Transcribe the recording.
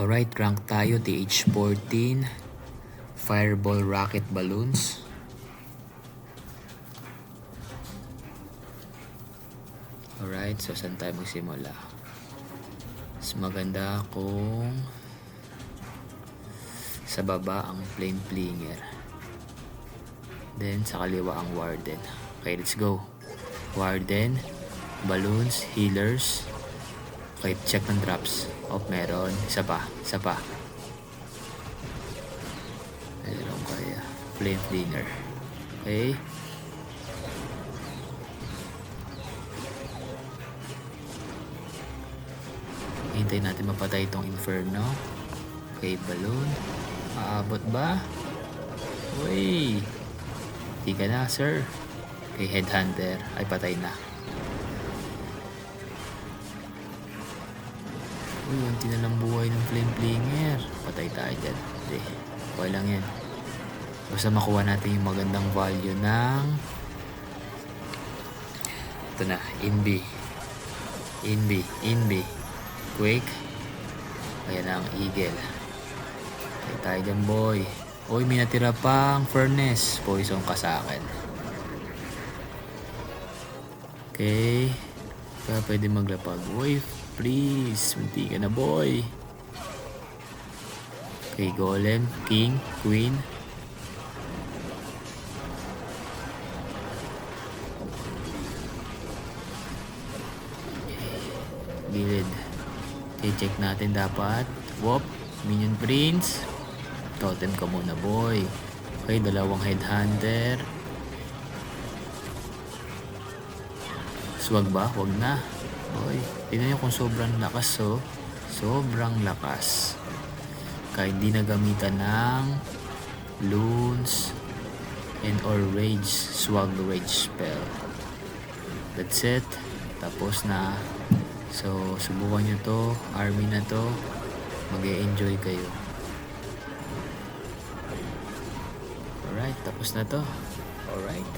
Alright, rank tayo TH14 Fireball Rocket Balloons. Alright, so saan tayo magsimula? Mas maganda kung sa baba ang Flame Flinger, then sa kaliwa ang Warden. Okay, let's go. Warden, balloons, healers. Okay, check ng drops. Oh, meron. Isa pa. Meron kaya. Flame Flinger. Okay. Hintayin natin mapatay itong Inferno. Okay, balloon. Aabot ba? Uy! Di ka na, sir. Okay, Headhunter. Ay, patay na. Uy, unti na lang buhay ng Flame Flinger. Patay tayo dyan. Hindi. Okay lang yan. Basta makuha natin yung magandang value ng ito na, Inbi. Quake. Ayan ang Eagle. Patay tayo dyan, boy. Uy, may natira pang Furnace. Poison ka sa akin. Okay. Kaya pwede maglapag. Uy, please. Munti ka na, boy. Okay, Golem, King, Queen. Gilid. Okay, check natin dapat. Whoop, Minion Prince. Totem ka muna, boy. Okay, dalawang Headhunter. Swag ba? Wag na. Boy, tignan nyo kung sobrang lakas, oh. Sobrang lakas. Kaya hindi na gamitan ng Loons and or Rage. Swag Rage spell. That's it. Tapos na. So, subukan nyo to. Army na to. Mag-e-enjoy kayo. Alright, tapos na to. Alright.